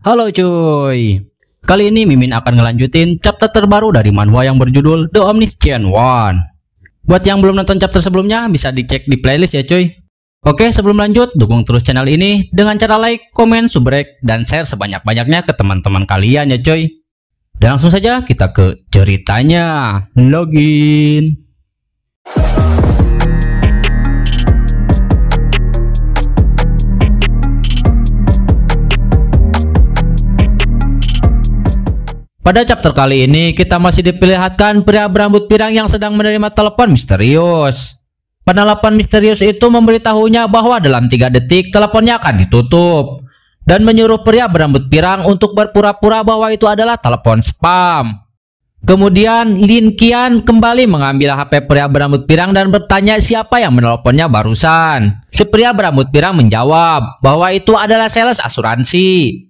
Halo cuy. Kali ini Mimin akan ngelanjutin chapter terbaru dari manhwa yang berjudul The Omniscient One. Buat yang belum nonton chapter sebelumnya bisa dicek di playlist ya cuy. Oke, sebelum lanjut dukung terus channel ini dengan cara like, komen, subrek, dan share sebanyak-banyaknya ke teman-teman kalian ya cuy. Dan langsung saja kita ke ceritanya. Login. Pada chapter kali ini kita masih diperlihatkan pria berambut pirang yang sedang menerima telepon misterius. Penelpon misterius itu memberitahunya bahwa dalam 3 detik teleponnya akan ditutup dan menyuruh pria berambut pirang untuk berpura-pura bahwa itu adalah telepon spam. Kemudian Lin Qian kembali mengambil HP pria berambut pirang dan bertanya siapa yang menelponnya barusan. Si pria berambut pirang menjawab bahwa itu adalah sales asuransi.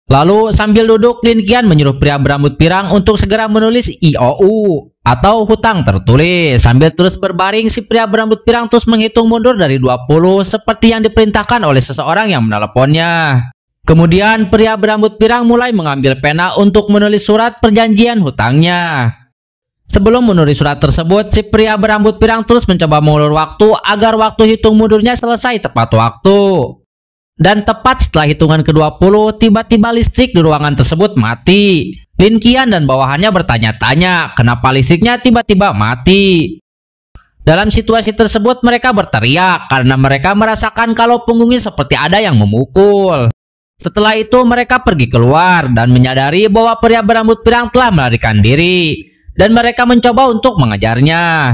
Lalu sambil duduk, Lin Qian menyuruh pria berambut pirang untuk segera menulis IOU atau hutang tertulis. Sambil terus berbaring, si pria berambut pirang terus menghitung mundur dari 20 seperti yang diperintahkan oleh seseorang yang menelponnya. Kemudian pria berambut pirang mulai mengambil pena untuk menulis surat perjanjian hutangnya. Sebelum menulis surat tersebut, si pria berambut pirang terus mencoba mengulur waktu agar waktu hitung mundurnya selesai tepat waktu. Dan tepat setelah hitungan ke-20, tiba-tiba listrik di ruangan tersebut mati. Lin Qian dan bawahannya bertanya-tanya kenapa listriknya tiba-tiba mati. Dalam situasi tersebut mereka berteriak karena mereka merasakan kalau punggungnya seperti ada yang memukul. Setelah itu mereka pergi keluar dan menyadari bahwa pria berambut pirang telah melarikan diri. Dan mereka mencoba untuk mengejarnya.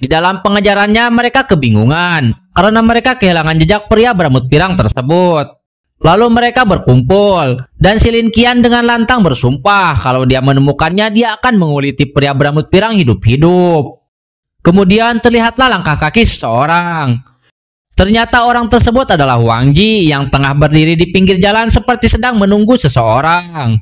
Di dalam pengejarannya mereka kebingungan karena mereka kehilangan jejak pria berambut pirang tersebut. Lalu mereka berkumpul dan si Lin Qian dengan lantang bersumpah kalau dia menemukannya dia akan menguliti pria berambut pirang hidup-hidup. Kemudian terlihatlah langkah kaki seseorang. Ternyata orang tersebut adalah Huang Ji yang tengah berdiri di pinggir jalan seperti sedang menunggu seseorang.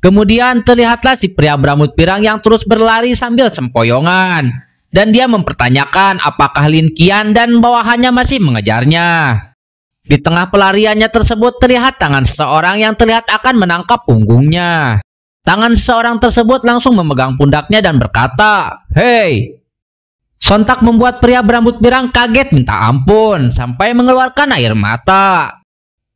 Kemudian terlihatlah si pria berambut pirang yang terus berlari sambil sempoyongan. Dan dia mempertanyakan apakah Lin Qian dan bawahannya masih mengejarnya. Di tengah pelariannya tersebut terlihat tangan seseorang yang terlihat akan menangkap punggungnya. Tangan seseorang tersebut langsung memegang pundaknya dan berkata, "Hei!" Sontak membuat pria berambut pirang kaget minta ampun sampai mengeluarkan air mata.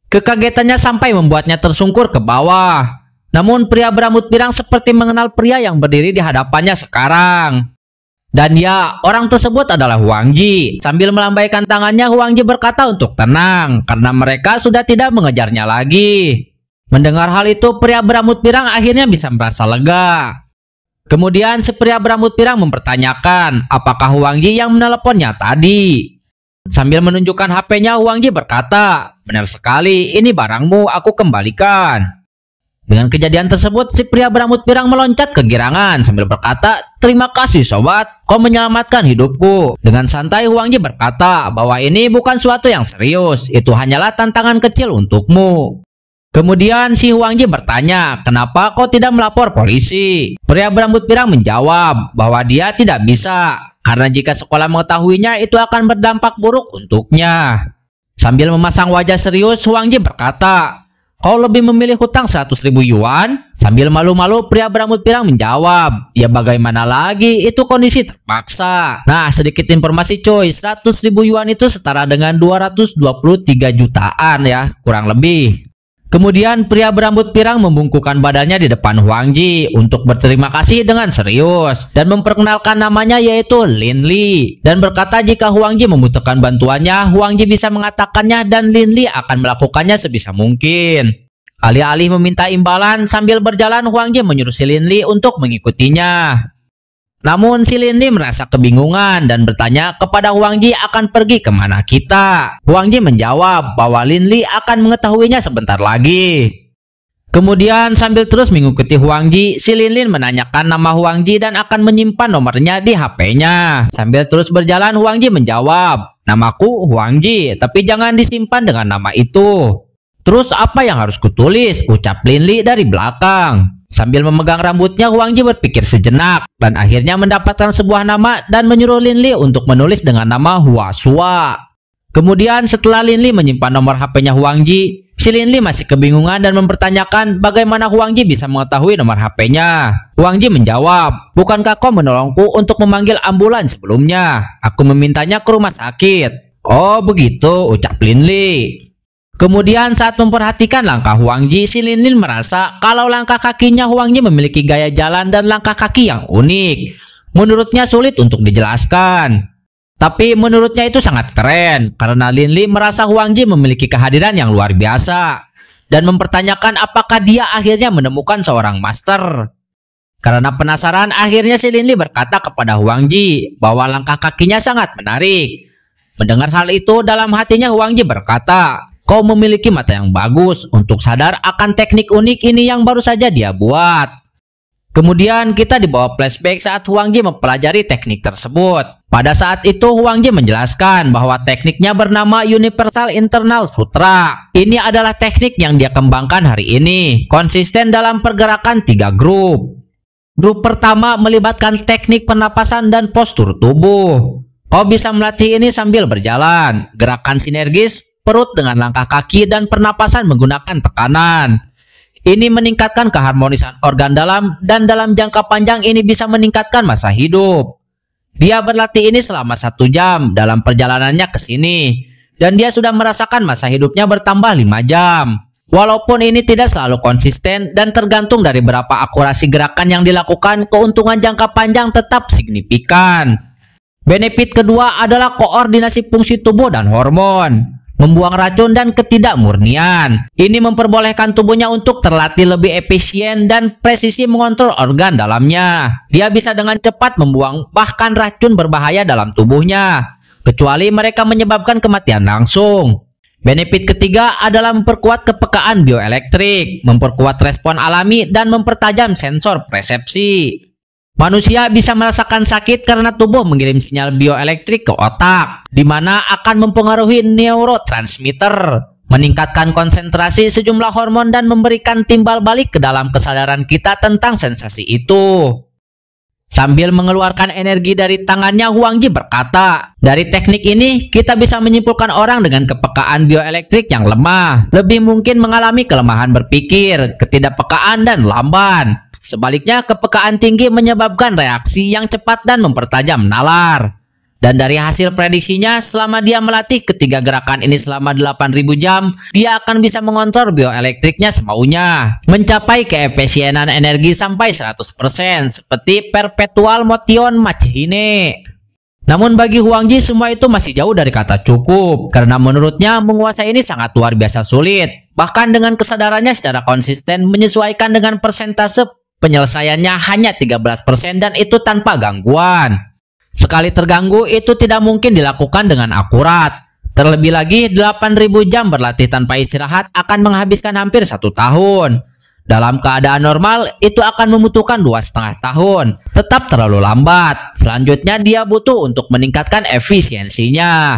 Kekagetannya sampai membuatnya tersungkur ke bawah. Namun pria berambut pirang seperti mengenal pria yang berdiri di hadapannya sekarang. Dan ya, orang tersebut adalah Huang Ji. Sambil melambaikan tangannya, Huang Ji berkata untuk tenang, karena mereka sudah tidak mengejarnya lagi. Mendengar hal itu, pria berambut pirang akhirnya bisa merasa lega. Kemudian, si pria berambut pirang mempertanyakan, apakah Huang Ji yang menelponnya tadi? Sambil menunjukkan HP-nya, Huang Ji berkata, "Benar sekali, ini barangmu, aku kembalikan." Dengan kejadian tersebut, si pria berambut pirang meloncat kegirangan sambil berkata, "Terima kasih sobat, kau menyelamatkan hidupku." Dengan santai Huang Ji berkata bahwa ini bukan suatu yang serius, itu hanyalah tantangan kecil untukmu. Kemudian si Huang Ji bertanya, "Kenapa kau tidak melapor polisi?" Pria berambut pirang menjawab bahwa dia tidak bisa, karena jika sekolah mengetahuinya itu akan berdampak buruk untuknya. Sambil memasang wajah serius, Huang Ji berkata, "Kau lebih memilih hutang 100.000 yuan?" Sambil malu-malu pria berambut pirang menjawab, "Ya bagaimana lagi, itu kondisi terpaksa." Nah, sedikit informasi coy, 100.000 yuan itu setara dengan 223 jutaan ya, kurang lebih. Kemudian pria berambut pirang membungkukkan badannya di depan Huang Ji untuk berterima kasih dengan serius dan memperkenalkan namanya yaitu Lin Li dan berkata jika Huang Ji membutuhkan bantuannya, Huang Ji bisa mengatakannya dan Lin Li akan melakukannya sebisa mungkin. Alih-alih meminta imbalan, sambil berjalan Huang Ji menyuruh si Lin Li untuk mengikutinya. Namun si Lin Li merasa kebingungan dan bertanya kepada Huang Ji akan pergi kemana kita. Huang Ji menjawab bahwa Lin Li akan mengetahuinya sebentar lagi. Kemudian sambil terus mengikuti Huang Ji, si Lin Li menanyakan nama Huang Ji dan akan menyimpan nomornya di HP-nya. Sambil terus berjalan Huang Ji menjawab, "Namaku Huang Ji, tapi jangan disimpan dengan nama itu." "Terus apa yang harus kutulis?" ucap Lin Li dari belakang. Sambil memegang rambutnya, Huang Ji berpikir sejenak dan akhirnya mendapatkan sebuah nama dan menyuruh Lin Li untuk menulis dengan nama Hua Shua. Kemudian setelah Lin Li menyimpan nomor HP-nya Huang Ji, Si Linli masih kebingungan dan mempertanyakan bagaimana Huang Ji bisa mengetahui nomor HP-nya. Huang Ji menjawab, "Bukankah kau menolongku untuk memanggil ambulans sebelumnya? Aku memintanya ke rumah sakit." "Oh begitu," ucap Linli. Kemudian saat memperhatikan langkah Huang Ji, si Linli merasa kalau langkah kakinya Huang Ji memiliki gaya jalan dan langkah kaki yang unik. Menurutnya sulit untuk dijelaskan. Tapi menurutnya itu sangat keren karena Linli merasa Huang Ji memiliki kehadiran yang luar biasa dan mempertanyakan apakah dia akhirnya menemukan seorang master. Karena penasaran, akhirnya si Linli berkata kepada Huang Ji bahwa langkah kakinya sangat menarik. Mendengar hal itu, dalam hatinya Huang Ji berkata, "Kau memiliki mata yang bagus untuk sadar akan teknik unik ini yang baru saja dia buat." Kemudian kita dibawa flashback saat Huang Ji mempelajari teknik tersebut. Pada saat itu Huang Ji menjelaskan bahwa tekniknya bernama Universal Internal Sutra. Ini adalah teknik yang dia kembangkan hari ini, konsisten dalam pergerakan 3 grup. Grup pertama melibatkan teknik pernapasan dan postur tubuh. Kau bisa melatih ini sambil berjalan, gerakan sinergis, perut dengan langkah kaki, dan pernapasan menggunakan tekanan. Ini meningkatkan keharmonisan organ dalam dan dalam jangka panjang ini bisa meningkatkan masa hidup. Dia berlatih ini selama 1 jam dalam perjalanannya ke sini. Dan dia sudah merasakan masa hidupnya bertambah 5 jam. Walaupun ini tidak selalu konsisten dan tergantung dari berapa akurasi gerakan yang dilakukan, keuntungan jangka panjang tetap signifikan. Benefit kedua adalah koordinasi fungsi tubuh dan hormon. Membuang racun dan ketidakmurnian. Ini memperbolehkan tubuhnya untuk terlatih lebih efisien dan presisi mengontrol organ dalamnya. Dia bisa dengan cepat membuang bahkan racun berbahaya dalam tubuhnya, kecuali mereka menyebabkan kematian langsung. Benefit ketiga adalah memperkuat kepekaan bioelektrik, memperkuat respon alami, dan mempertajam sensor persepsi. Manusia bisa merasakan sakit karena tubuh mengirim sinyal bioelektrik ke otak, di mana akan mempengaruhi neurotransmitter, meningkatkan konsentrasi sejumlah hormon, dan memberikan timbal balik ke dalam kesadaran kita tentang sensasi itu. Sambil mengeluarkan energi dari tangannya, Huang Ji berkata, "Dari teknik ini, kita bisa menyimpulkan orang dengan kepekaan bioelektrik yang lemah lebih mungkin mengalami kelemahan berpikir, ketidakpekaan, dan lamban. Sebaliknya, kepekaan tinggi menyebabkan reaksi yang cepat dan mempertajam nalar." Dan dari hasil prediksinya, selama dia melatih ketiga gerakan ini selama 8.000 jam, dia akan bisa mengontrol bioelektriknya semaunya, mencapai keefisienan energi sampai 100%, seperti perpetual motion machine. Namun bagi Huang Ji, semua itu masih jauh dari kata cukup, karena menurutnya menguasai ini sangat luar biasa sulit. Bahkan dengan kesadarannya secara konsisten menyesuaikan dengan persentase penyelesaiannya hanya 13% dan itu tanpa gangguan. Sekali terganggu, itu tidak mungkin dilakukan dengan akurat. Terlebih lagi, 8.000 jam berlatih tanpa istirahat akan menghabiskan hampir 1 tahun. Dalam keadaan normal, itu akan membutuhkan 2,5 tahun. Tetap terlalu lambat. Selanjutnya, dia butuh untuk meningkatkan efisiensinya.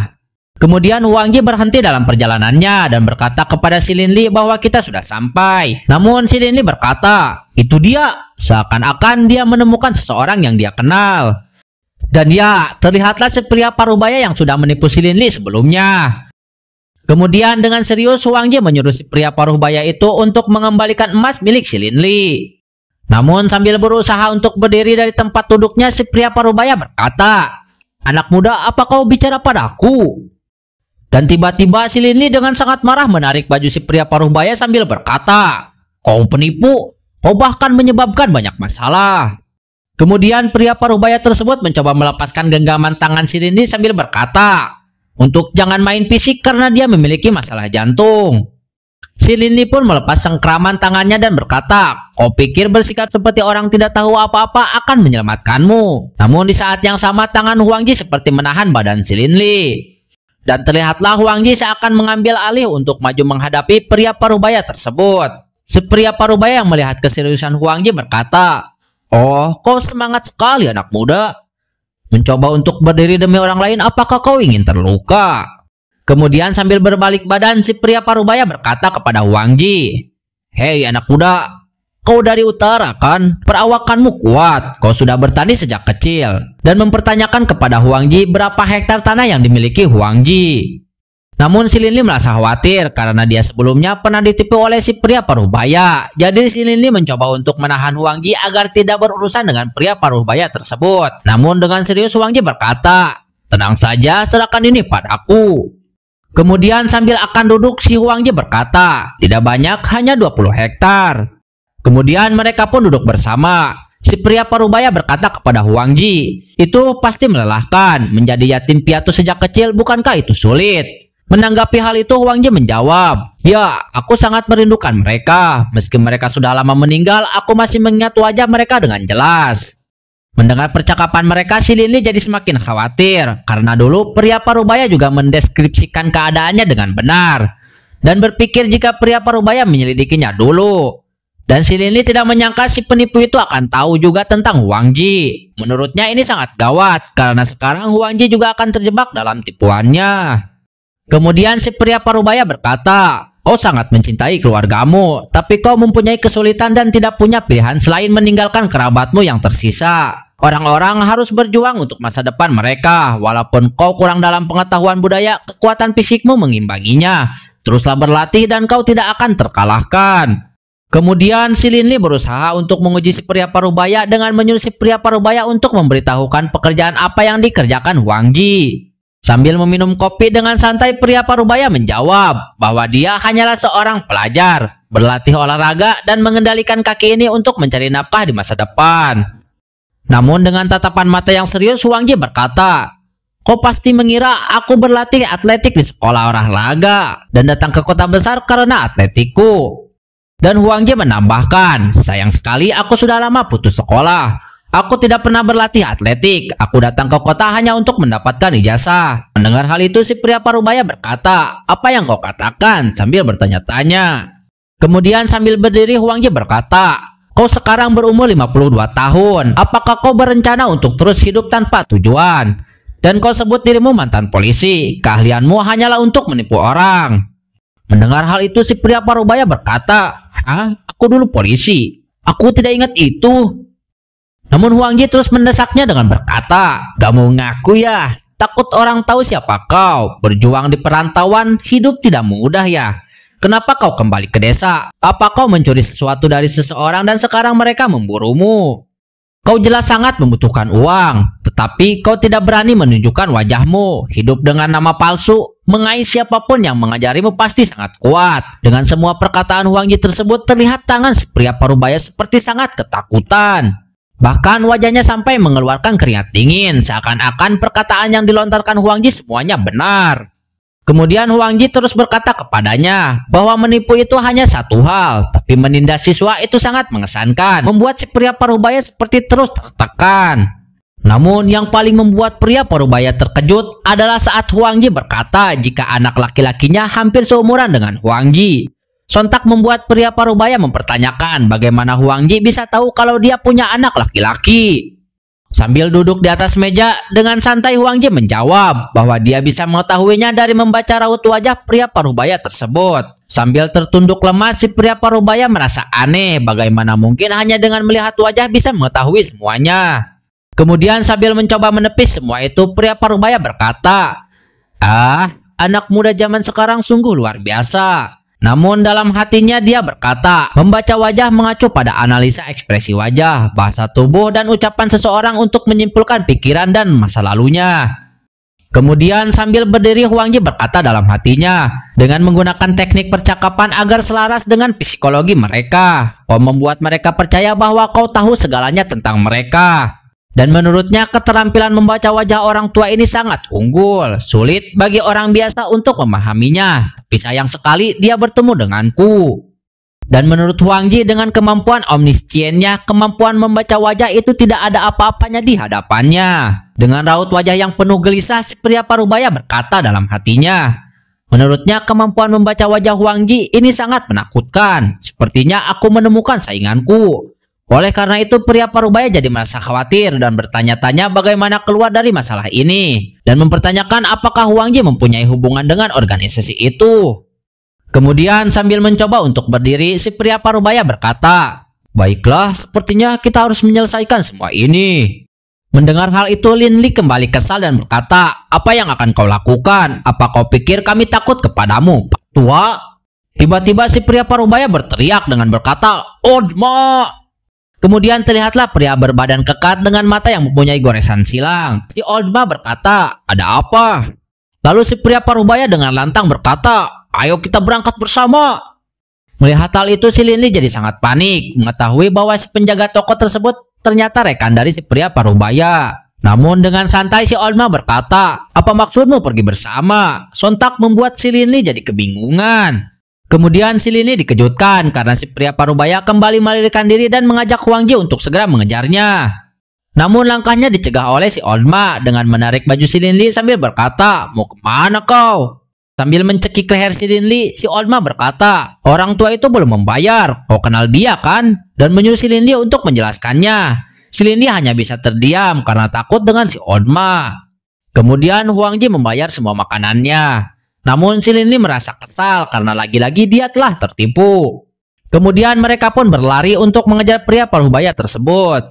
Kemudian Huang Ji berhenti dalam perjalanannya dan berkata kepada si Linli bahwa kita sudah sampai. Namun si Linli berkata, "Itu dia." Seakan-akan dia menemukan seseorang yang dia kenal. Dan ya, terlihatlah si pria parubaya yang sudah menipu si Linli sebelumnya. Kemudian dengan serius Huang Ji menyuruh si pria parubaya itu untuk mengembalikan emas milik si Linli. Namun sambil berusaha untuk berdiri dari tempat duduknya, si pria parubaya berkata, "Anak muda, apa kau bicara padaku?" Dan tiba-tiba si Linli dengan sangat marah menarik baju si pria parubaya sambil berkata, "Kau penipu, kau bahkan menyebabkan banyak masalah." Kemudian pria parubaya tersebut mencoba melepaskan genggaman tangan si Linli sambil berkata, untuk jangan main fisik karena dia memiliki masalah jantung. Si Linli pun melepas sengkraman tangannya dan berkata, "Kau pikir bersikap seperti orang tidak tahu apa-apa akan menyelamatkanmu." Namun di saat yang sama tangan Huang Ji seperti menahan badan si Linli. Dan terlihatlah Huang Ji seakan mengambil alih untuk maju menghadapi pria parubaya tersebut. Si pria parubaya yang melihat keseriusan Huang Ji berkata, "Oh, kau semangat sekali anak muda. Mencoba untuk berdiri demi orang lain, apakah kau ingin terluka?" Kemudian sambil berbalik badan, si pria parubaya berkata kepada Huang Ji, "Hei anak muda, kau dari utara kan? Perawakanmu kuat, kau sudah bertani sejak kecil." Dan mempertanyakan kepada Huang Ji berapa hektar tanah yang dimiliki Huang Ji. Namun si Linli merasa khawatir karena dia sebelumnya pernah ditipu oleh si pria paruh baya. Jadi si Linli mencoba untuk menahan Huang Ji agar tidak berurusan dengan pria paruh baya tersebut. Namun dengan serius Huang Ji berkata, "Tenang saja, serahkan ini padaku." Kemudian sambil akan duduk si Huang Ji berkata, "Tidak banyak, hanya 20 hektar." Kemudian mereka pun duduk bersama. Si pria paruh baya berkata kepada Huang Ji, "Itu pasti melelahkan, menjadi yatim piatu sejak kecil, bukankah itu sulit?" Menanggapi hal itu, Huang Ji menjawab, "Ya, aku sangat merindukan mereka. Meski mereka sudah lama meninggal, aku masih mengingat wajah mereka dengan jelas." Mendengar percakapan mereka, si Linli jadi semakin khawatir. Karena dulu pria paruh baya juga mendeskripsikan keadaannya dengan benar. Dan berpikir jika pria paruh baya menyelidikinya dulu. Dan si Linli tidak menyangka si penipu itu akan tahu juga tentang Huang Ji. Menurutnya ini sangat gawat, karena sekarang Huang Ji juga akan terjebak dalam tipuannya. Kemudian si pria paruh baya berkata, "Kau sangat mencintai keluargamu, tapi kau mempunyai kesulitan dan tidak punya pilihan selain meninggalkan kerabatmu yang tersisa. Orang-orang harus berjuang untuk masa depan mereka, walaupun kau kurang dalam pengetahuan budaya, kekuatan fisikmu mengimbanginya. Teruslah berlatih dan kau tidak akan terkalahkan." Kemudian si Linli berusaha untuk menguji si pria paruh baya dengan menyuruh si pria paruh baya untuk memberitahukan pekerjaan apa yang dikerjakan Huang Ji. Sambil meminum kopi dengan santai, pria paruh baya menjawab bahwa dia hanyalah seorang pelajar, berlatih olahraga dan mengendalikan kaki ini untuk mencari nafkah di masa depan. Namun dengan tatapan mata yang serius, Huang Ji berkata, "Kau pasti mengira aku berlatih atletik di sekolah olahraga dan datang ke kota besar karena atletiku." Dan Huang Ji menambahkan, "Sayang sekali aku sudah lama putus sekolah. Aku tidak pernah berlatih atletik. Aku datang ke kota hanya untuk mendapatkan ijazah." Mendengar hal itu, si pria paruh baya berkata, "Apa yang kau katakan?" sambil bertanya-tanya. Kemudian sambil berdiri, Huang Ji berkata, "Kau sekarang berumur 52 tahun. Apakah kau berencana untuk terus hidup tanpa tujuan? Dan kau sebut dirimu mantan polisi. Keahlianmu hanyalah untuk menipu orang." Mendengar hal itu, si pria paruh baya berkata, "Hah? Aku dulu polisi. Aku tidak ingat itu." Namun Huang Ji terus mendesaknya dengan berkata, "Gak mau ngaku ya? Takut orang tahu siapa kau? Berjuang di perantauan, hidup tidak mudah ya? Kenapa kau kembali ke desa? Apa kau mencuri sesuatu dari seseorang dan sekarang mereka memburumu? Kau jelas sangat membutuhkan uang, tetapi kau tidak berani menunjukkan wajahmu. Hidup dengan nama palsu, mengais siapapun yang mengajarimu pasti sangat kuat." Dengan semua perkataan Huang Ji tersebut, terlihat tangan si pria paruh baya seperti sangat ketakutan. Bahkan wajahnya sampai mengeluarkan keringat dingin, seakan-akan perkataan yang dilontarkan Huang Ji semuanya benar. Kemudian Huang Ji terus berkata kepadanya bahwa menipu itu hanya satu hal, tapi menindas siswa itu sangat mengesankan, membuat si pria paruh baya seperti terus tertekan. Namun yang paling membuat pria paruh baya terkejut adalah saat Huang Ji berkata jika anak laki-lakinya hampir seumuran dengan Huang Ji. Sontak membuat pria paruh baya mempertanyakan bagaimana Huang Ji bisa tahu kalau dia punya anak laki-laki. Sambil duduk di atas meja, dengan santai Huang Ji menjawab bahwa dia bisa mengetahuinya dari membaca raut wajah pria paruh baya tersebut. Sambil tertunduk lemas, si pria paruh baya merasa aneh bagaimana mungkin hanya dengan melihat wajah bisa mengetahui semuanya. Kemudian sambil mencoba menepis semua itu, pria paruh baya berkata, "Ah, anak muda zaman sekarang sungguh luar biasa." Namun dalam hatinya dia berkata, membaca wajah mengacu pada analisa ekspresi wajah, bahasa tubuh, dan ucapan seseorang untuk menyimpulkan pikiran dan masa lalunya. Kemudian sambil berdiri Huang Ji berkata dalam hatinya, dengan menggunakan teknik percakapan agar selaras dengan psikologi mereka, kau membuat mereka percaya bahwa kau tahu segalanya tentang mereka. Dan menurutnya keterampilan membaca wajah orang tua ini sangat unggul, sulit bagi orang biasa untuk memahaminya. Tapi sayang sekali dia bertemu denganku. Dan menurut Huang Ji dengan kemampuan omnisciennya, kemampuan membaca wajah itu tidak ada apa-apanya di hadapannya. Dengan raut wajah yang penuh gelisah, si pria paruh baya berkata dalam hatinya, menurutnya kemampuan membaca wajah Huang Ji ini sangat menakutkan. Sepertinya aku menemukan sainganku. Oleh karena itu pria paruh baya jadi merasa khawatir dan bertanya-tanya bagaimana keluar dari masalah ini. Dan mempertanyakan apakah Huang Ji mempunyai hubungan dengan organisasi itu. Kemudian sambil mencoba untuk berdiri, si pria paruh baya berkata, "Baiklah, sepertinya kita harus menyelesaikan semua ini." Mendengar hal itu, Lin Li kembali kesal dan berkata, "Apa yang akan kau lakukan? Apa kau pikir kami takut kepadamu, Pak Tua?" Tiba-tiba si pria parubaya berteriak dengan berkata, "Odma!" Kemudian terlihatlah pria berbadan kekar dengan mata yang mempunyai goresan silang. Si Odma berkata, "Ada apa?" Lalu si pria parubaya dengan lantang berkata, "Ayo kita berangkat bersama." Melihat hal itu, si Lin Li jadi sangat panik, mengetahui bahwa si penjaga toko tersebut ternyata rekan dari si pria parubaya. Namun dengan santai si Odma berkata, "Apa maksudmu pergi bersama?" Sontak membuat si Lin Li jadi kebingungan. Kemudian si Lin Li dikejutkan karena si pria parubaya kembali melarikan diri dan mengajak Huang Ji untuk segera mengejarnya. Namun langkahnya dicegah oleh si Odma dengan menarik baju si Lin Li sambil berkata, "Mau kemana kau?" Sambil mencekik leher si Lin Li, si Odma berkata, "Orang tua itu belum membayar. Kau kenal dia kan?" Dan menyuruh si Lin Li untuk menjelaskannya. Si Lin Li hanya bisa terdiam karena takut dengan si Odma. Kemudian Huang Ji membayar semua makanannya. Namun si Lin Li merasa kesal karena lagi-lagi dia telah tertipu. Kemudian mereka pun berlari untuk mengejar pria parubaya tersebut.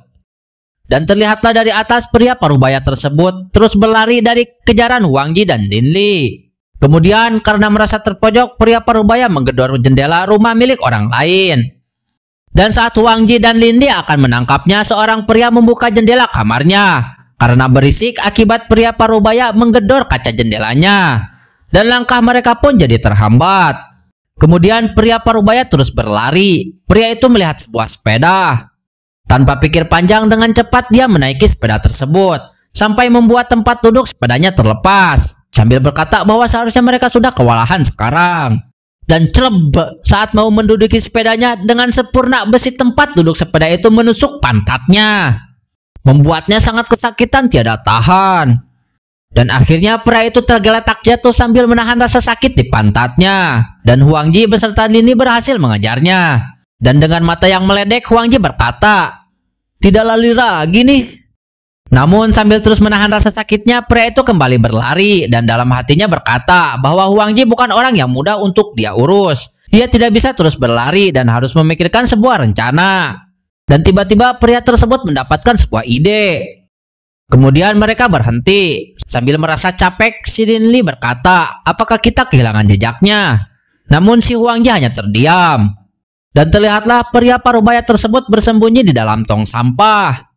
Dan terlihatlah dari atas pria parubaya tersebut terus berlari dari kejaran Huang Ji dan Lin Li. Kemudian karena merasa terpojok, pria parubaya menggedor jendela rumah milik orang lain. Dan saat Huang Ji dan Lin Li akan menangkapnya, seorang pria membuka jendela kamarnya karena berisik akibat pria parubaya menggedor kaca jendelanya. Dan langkah mereka pun jadi terhambat. Kemudian pria parubaya terus berlari. Pria itu melihat sebuah sepeda. Tanpa pikir panjang, dengan cepat dia menaiki sepeda tersebut sampai membuat tempat duduk sepedanya terlepas. Sambil berkata bahwa seharusnya mereka sudah kewalahan sekarang. Dan celeb, saat mau menduduki sepedanya, dengan sempurna besi tempat duduk sepeda itu menusuk pantatnya. Membuatnya sangat kesakitan tiada tahan. Dan akhirnya pria itu tergeletak jatuh sambil menahan rasa sakit di pantatnya. Dan Huang Ji beserta Lin Li berhasil mengejarnya. Dan dengan mata yang meledek, Huang Ji berkata, "Tidak lari lagi nih." Namun sambil terus menahan rasa sakitnya, pria itu kembali berlari dan dalam hatinya berkata bahwa Huang Ji bukan orang yang mudah untuk dia urus. Dia tidak bisa terus berlari dan harus memikirkan sebuah rencana. Dan tiba-tiba pria tersebut mendapatkan sebuah ide. Kemudian mereka berhenti. Sambil merasa capek, si Lin Li berkata, "Apakah kita kehilangan jejaknya?" Namun si Huang Ji hanya terdiam. Dan terlihatlah pria parubaya tersebut bersembunyi di dalam tong sampah.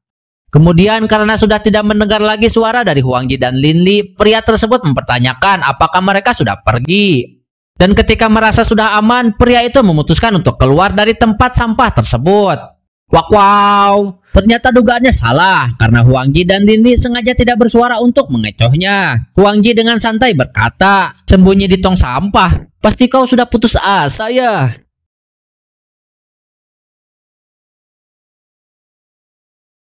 Kemudian karena sudah tidak mendengar lagi suara dari Huang Ji dan Lin Li, pria tersebut mempertanyakan apakah mereka sudah pergi. Dan ketika merasa sudah aman, pria itu memutuskan untuk keluar dari tempat sampah tersebut. Wow, ternyata dugaannya salah karena Huang Ji dan Lin Li sengaja tidak bersuara untuk mengecohnya. Huang Ji dengan santai berkata, "Sembunyi di tong sampah, pasti kau sudah putus asa ya?"